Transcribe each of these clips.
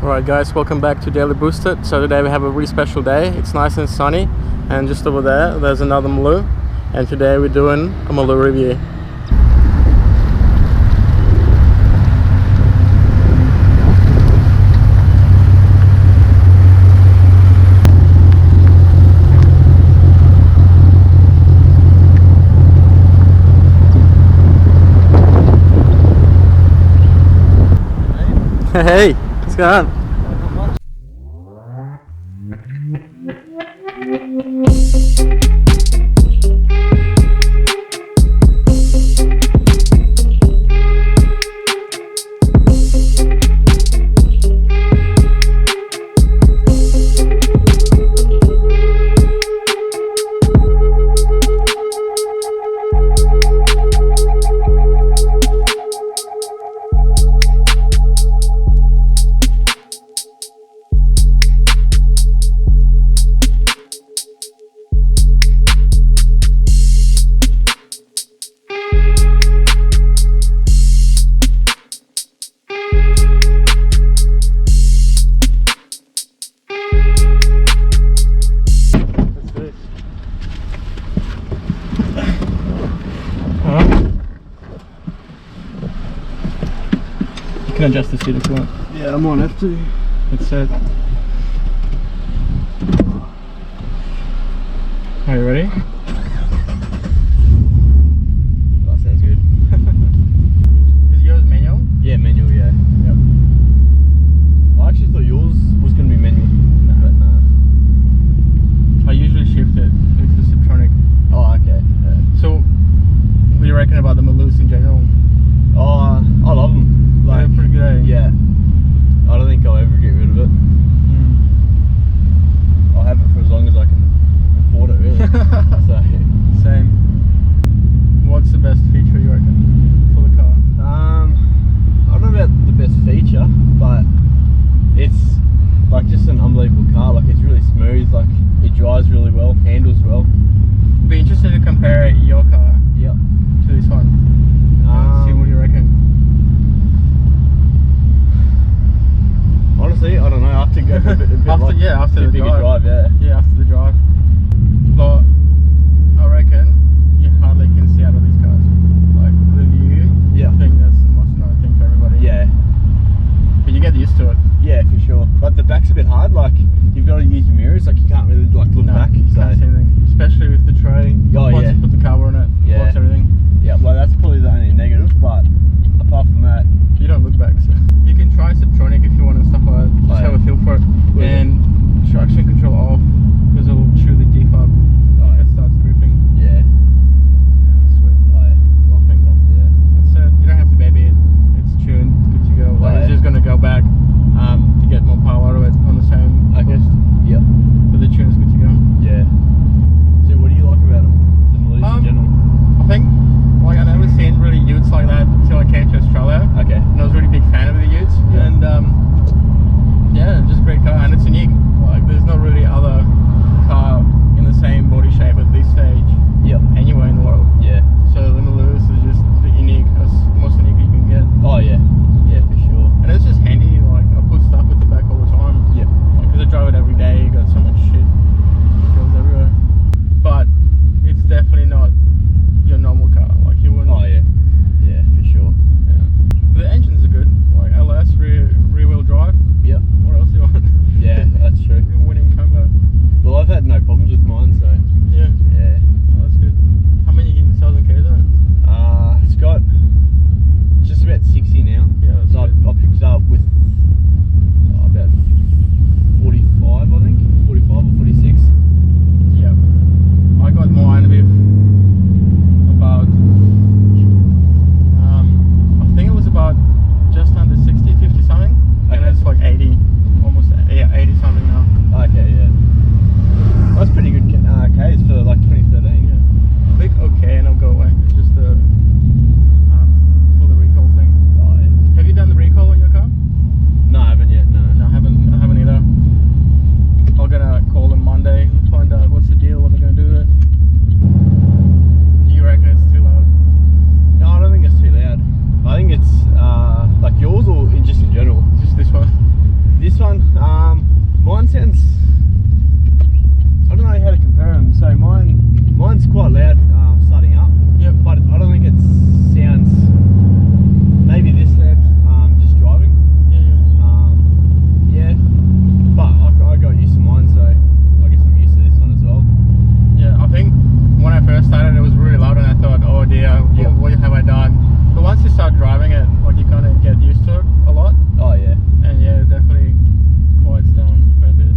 Alright guys, welcome back to Daily Boosted. So today we have a really special day. It's nice and sunny, and just over there's another Maloo, and today we're doing a Maloo review. Hey, what's going on? You can adjust the seat if you want. Yeah, I might have to. It's set. Are you ready? That sounds good. Is yours manual? Yeah, manual, yeah. Yep. I actually thought yours was going to be manual. But no. I usually shift it if it's Tiptronic. Oh, okay. Yeah. So, what do you reckon about the Maloos in general? Oh, I love them. Like, they're pretty good, eh? Yeah. I don't think I'll ever get rid of it. I'll have it for as long as I can afford it, really. So. Same. What's the best feature you reckon for the car? I don't know about the best feature, but it's like just an unbelievable car. Like, it's really smooth, like it drives really well, handles well. Be interested to compare your car to this one. See what you reckon. Honestly, I don't know. I have to go for a bit after the bigger drive. Yeah, after the drive. But I reckon you hardly can see out of these cars. Like the view. Yeah. I think that's the most annoying thing for everybody. Yeah. But you get used to it. Yeah, for sure. But the back's a bit hard. Like, you've got to use your mirrors. Like, you can't really like look back. So. Can't see anything. Especially with the tray. Oh, Once you put the cover on it, it blocks everything. Yeah. Well, that's probably the only negative. But apart from that, you don't look back. So you can try Tiptronic if you want and stuff like that. Just have a feel for it. And traction control off, because it'll truly defob if it starts gripping. Yeah. Sweet. Laughing. Yeah. That's it. You don't have to baby it. It's tuned, good to go. Like it's just gonna go back to get more power out of it on the same boost. Yep. But the tune's good to go. Yeah. So what do you like about them? The Maloos in general? I think, like, I know we've seen This one, mine sounds, I don't know how to compare them. So mine's quite loud starting up. Yep. But I don't think it sounds maybe this loud just driving. Yeah. Yeah. But I got used to mine, so I guess I'm used to this one as well. Yeah, I think when I first started it was really loud and I thought, oh dear, what have I done? But once you start driving it, like you kind of get used to it a lot. Oh yeah. And yeah, it definitely quiets down quite a bit.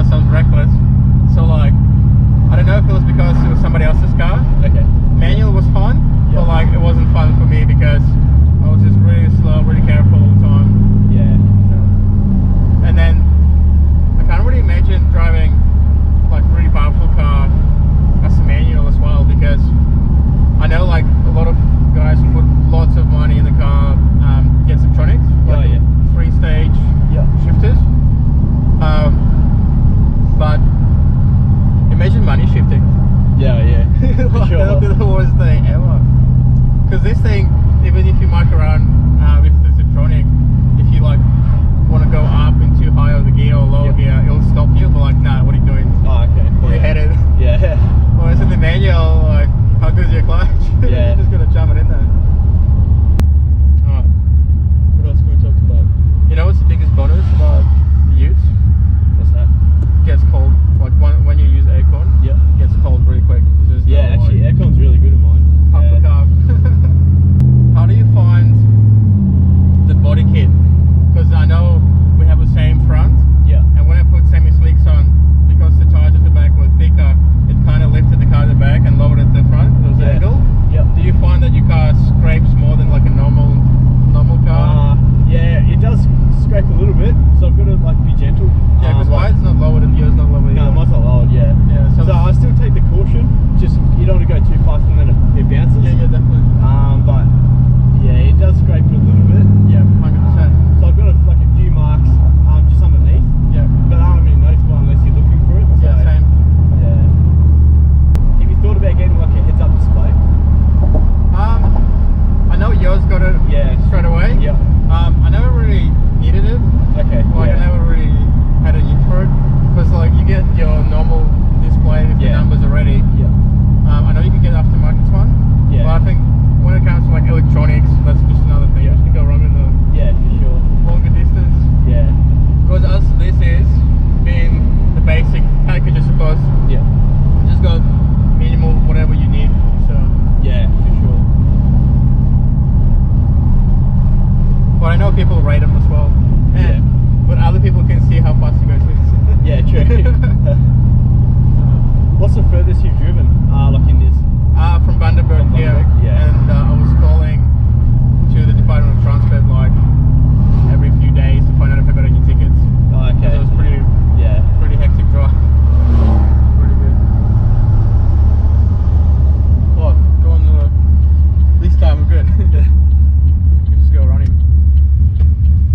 so I was reckless. So like, I don't know if it was because it was somebody else's car. Okay. Manual was fun, but like it wasn't fun for me because I was just really slow, really careful all the time. Yeah. And then I can't really imagine driving like a really powerful car as a manual as well, because I know like a lot of guys put lots of money in the car, get Subtronics, like 3-stage shifters. But imagine money shifting. Yeah. Like, Sure. that'll be the worst thing ever. Because this thing, even if you mic around with the Subtronic, if you like want to go up in too high of the gear or low gear, it'll stop you. But like, nah, what are you doing? Oh, okay. Pull your head in. Yeah. Whereas in the manual, like, how good is your clutch? Yeah. You're just gonna jam it in there. Alright. What else can we talk about? You know what's the biggest bonus about the Utes? What's that? It gets cold. Like when you use aircon, it gets cold really quick. Yeah, actually, aircon's really good in mine. Pump the car. How do you find the body kit? Because I know we have the same front. Yeah. And when I put semi-slicks on, because the tires at the back were thicker, it kind of lifted the car at the back and lowered it at the front. It was angle. Yeah. Do you find that your car scrapes more than like a normal car? Yeah, it does scrape a little bit, so I've got to like be gentle. Yeah, because mine's not lowered and yours not lowered. No, mine's not lowered. Yeah. So I still take the caution. Just you don't want to go too fast and then it bounces. Yeah, definitely. But yeah, it does scrape a little bit. Yeah, 100%. So I've got like a few marks just underneath. Yeah. But I don't really notice one unless you're looking for it. So, Yeah, same. Yeah. Have you thought about getting like a heads-up display? I know yours got it straight away. Yeah. I never really needed it. Okay. Like I never really had a need for it, because like you get your normal display with the numbers already. Yeah. I know you can get aftermarket one. Yeah. But I think when it comes to like electronics, that's just another thing. You can go wrong in the for sure. longer distance. Yeah. Because us, this is being the basic package, I suppose. Yeah. Just got minimal whatever you need. So Yeah, for sure. but I know people rate them as well. But other people can see how fast you go to. Yeah, true. What's the furthest you've driven? Like in this? From Vandenberg here. Yeah. And I was calling to the Department of Transport like every few days to find out if I got any tickets. Oh, okay. It was pretty hectic drive. Pretty good. Oh, go on this time we're good. You can just go running.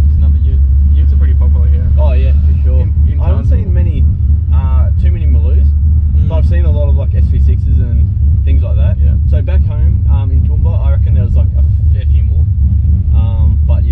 It's another Ute. Utes are pretty popular here. Oh yeah, for sure. In I haven't town. seen too many Maloos, but I've seen a lot of like SV6s and things like that. Yeah. So back home in Toowoomba, I reckon there was like a fair few more. But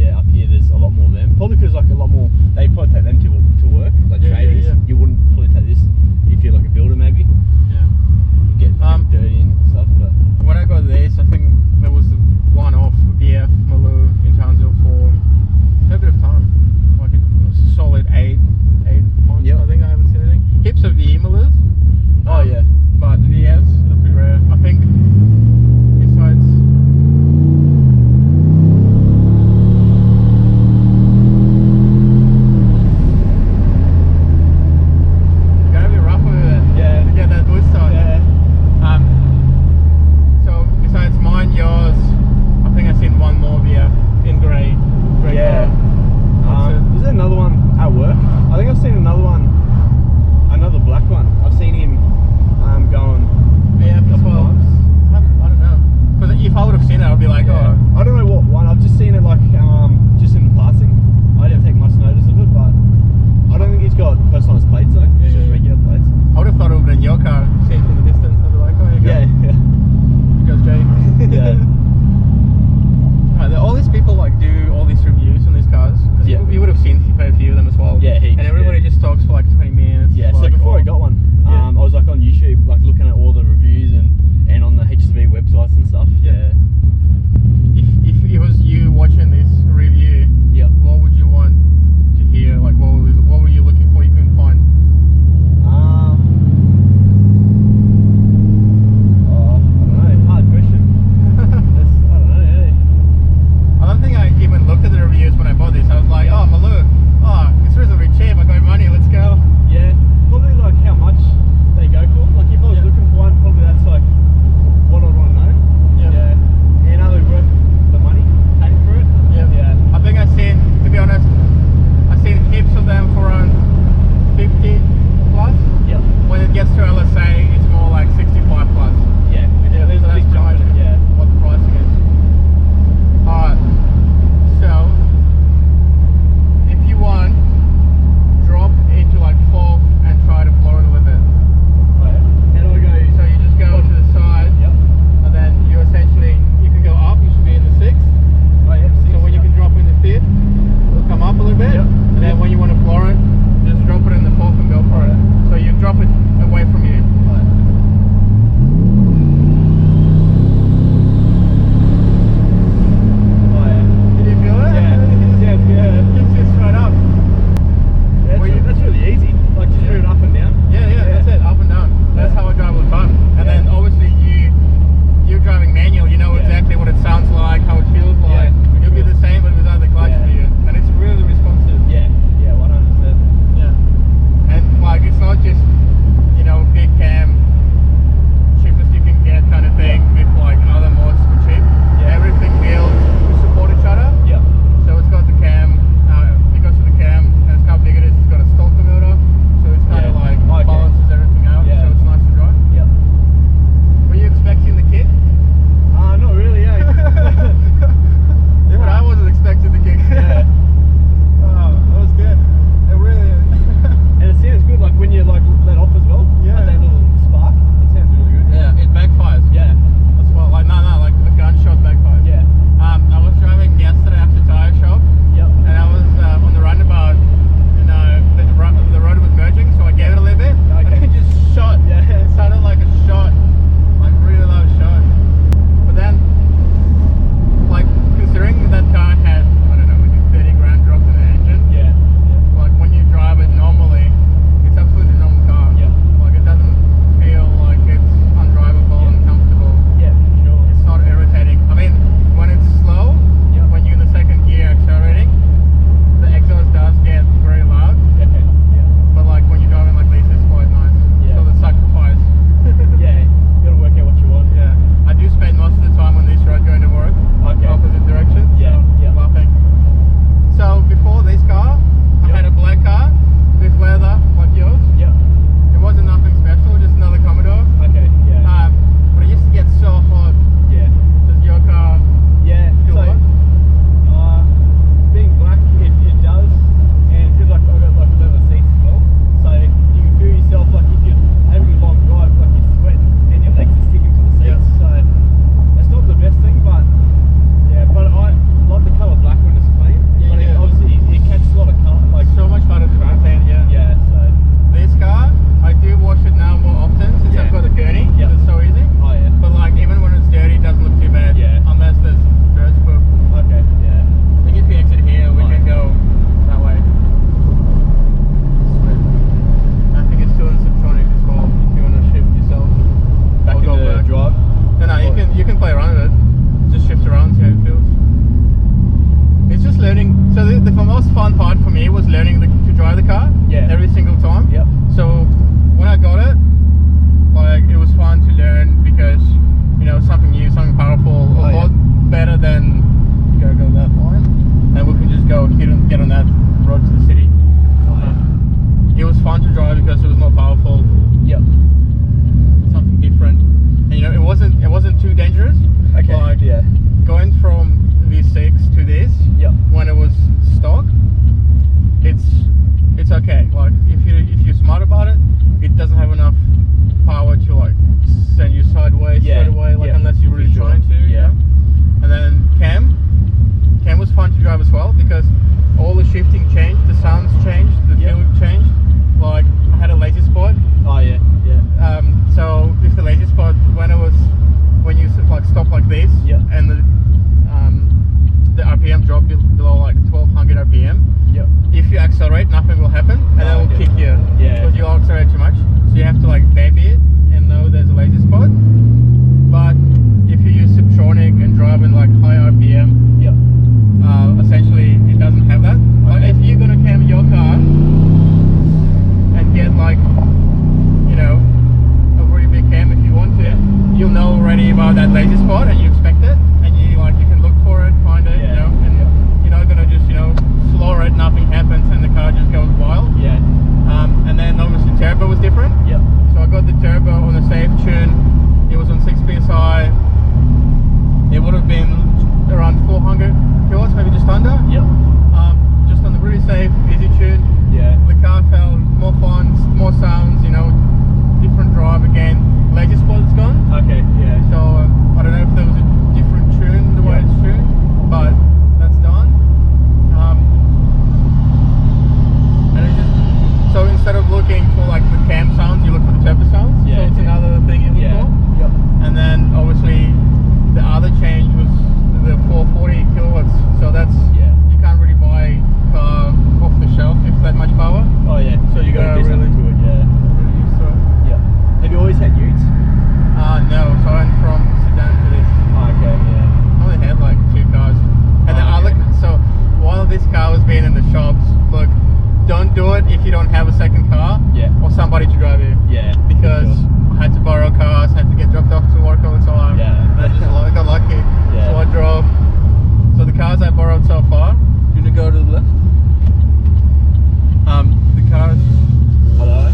most fun part for me was learning to drive the car. Yeah. Every single time. Yep. So when I got it, like it was fun to learn because you know something new, something powerful, a lot better than go that line, and we can just go get on that road to the city. It was fun to drive because it was more powerful. Yep. Something different, and you know it wasn't too dangerous. Okay. Like yeah. going from V6 to this, Yep. when it was stock, it's okay. Like if you're smart about it, it doesn't have enough power to like send you sideways straight away, like unless you're really trying to. Yeah. And then Cam was fun to drive as well because all the shifting changed, the sounds changed, the feel changed. Like I had a lazy spot. Oh yeah. Yeah. So with the lazy spot, when you like stop like this, and the RPM drop below like 1200 RPM. Yep. If you accelerate, nothing will happen, and it will kick you. Yeah. Because you'll accelerate too much. So you have to like baby it and know there's a lazy spot. But if you use Subtronic and drive in like high RPM, essentially it doesn't have that. Like if you're gonna cam your car and get like, you know, a really big cam if you want to, you'll know already about that lazy spot and you expect it, and you can look for it, find it, you know, and you're not gonna just, you know, floor it, nothing happens and the car just goes wild. Yeah. And then obviously turbo was different. Yep. So I got the turbo on a safe tune. It was on 6 PSI. It would have been around 400 kilowatts, maybe just under. Yep. Just on the really safe, easy tune. Yeah. The car felt more fun, more sounds, you know, different drive again. Lazy spot is gone. Okay. Yeah. So I don't know if there was a different tune the way it's tuned, but that's done. And it's just, so instead of looking for like the cam sounds, you look for the turbo sounds. Yeah. So it's another thing you look for. Yep. And then obviously the other change was the 440 kilowatts. So that's, you can't really buy a car off the shelf if that much power. Oh yeah. So you gotta do something to it. Yeah. really use it. Yeah. Have you always had utes? No, so I went from sedan to this. Oh, okay. Yeah. I only had like 2 cars. And the other, so while this car was being in the shops, look, don't do it if you don't have a second car or somebody to drive you. Yeah. Because I had to borrow cars, had to get dropped off to work all the time. Yeah. And I just got lucky. Yeah. So I drove. So the cars I borrowed so far, you gonna go to the left? The cars. Hello.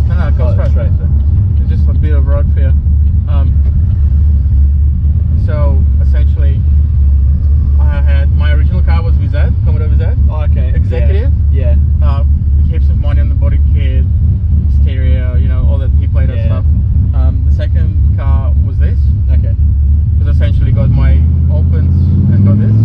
No, go straight. It's just a bit of road fear. So essentially, I had my original car was VZ, Commodore VZ. Oh, okay. Executive. Yeah. Heaps of money on the body kit, stereo, you know, all that P-plater stuff. The second car was this. Okay. Because essentially got my opens and got this.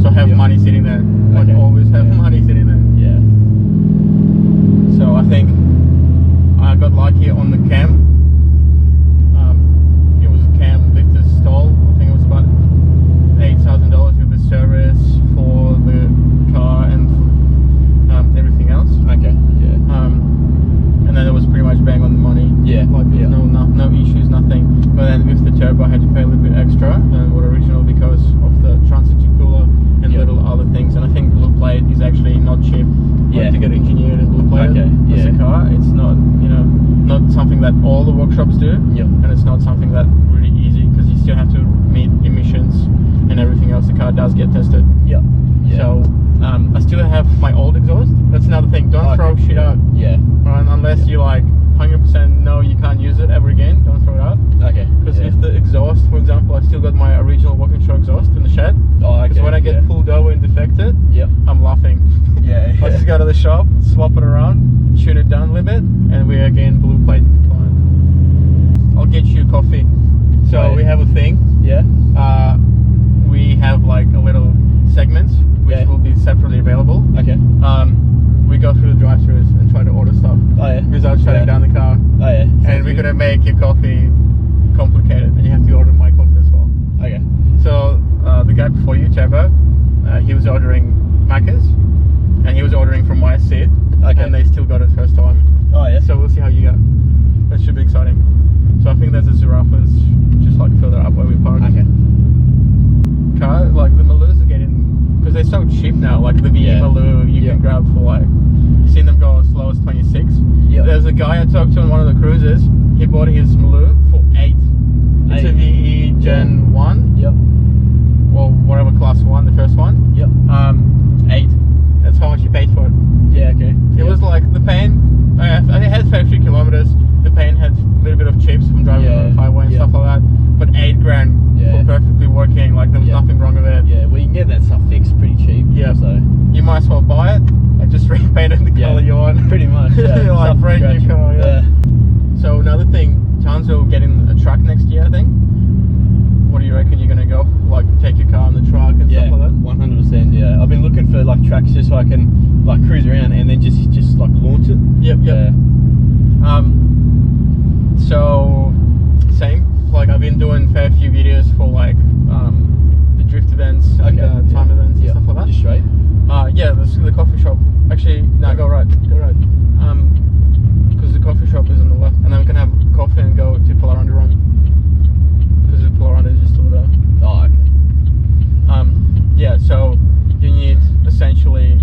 So I have money sitting there. Like Okay. always have money sitting there. Yeah. So I think I got lucky on the cam. It was a cam lifter stall. I think it was about $8,000 with the service for the car and everything else. Okay. Yeah. And then it was pretty much bang on the money. Yeah. Like there was no issues, nothing. But then with the turbo, I had to pay a little bit extra than what original because of the transition cooler and little other things. And I think blue plate is actually not cheap. Like, to get engineered and blue plated as a car. It's not, not something that all the workshops do. Yep. And it's not something that really easy because you still have to meet emissions and everything else. The car does get tested. Yep. Yeah. So I still have my old exhaust. That's another thing. Don't throw shit out. Yeah. Right? Unless you like 100% know you can't use it ever again. Don't throw it out. Okay. Because if the exhaust, for example, I've still got my original walking show exhaust in the shed. Oh, okay. Because when I get pulled over and defected, I'm laughing. Yeah. I just go to the shop, swap it around, tune it down a little bit, and we're again blue plate compliant. I'll get you coffee. So we have a thing. Yeah. We have like a little segments which will be separately available. Okay. We go through the drive-thrus and try to order stuff without shutting down the car. Oh yeah. And we're gonna make your coffee complicated, and you have to order my coffee as well. Okay. So the guy before you, Trevor, he was ordering Macca's, and he was ordering from my seat, and they still got it first time. Oh yeah. So we'll see how you go. That should be exciting. So I think there's a Zarafa's just like further up where we park. Okay. Car like the Maloos are getting, because they're so cheap now. Like the VE Maloo, you can grab for like, seen them go as low as 26. There's a guy I talked to on one of the cruises. He bought his Maloo for 8. It's a VE Gen 1. Yep. Or whatever class 1, the first one. Yep. 8. That's how much he paid for it. Yeah. Okay. It was like the pain. I think it had 33 kilometers. The pain had a little bit of chips from driving on the highway and stuff like that. But $8 grand for perfectly working. Like there was nothing wrong with it. Yeah. Well, you can get that stuff fixed pretty cheap. Yeah. So you might as well buy it and just repaint it the color you want. Pretty much. Yeah. You're like brand new car. Yeah. So another thing, Townsville getting a truck next year, I think. What do you reckon you're gonna go? Like take your car on the truck and stuff like that? 100%. Yeah. I've been looking for like tracks just so I can like cruise around and then just like launch it. Yep. Yeah. So same. Like I've been doing a fair few videos for like the drift events and time events and stuff like that. Just straight. Yeah, the coffee shop. Actually, no, go right. Because the coffee shop is on the left, and then we can have coffee and go to Polaranda Run. Because the Polaranda is just over there. Oh, okay. Yeah, so you need essentially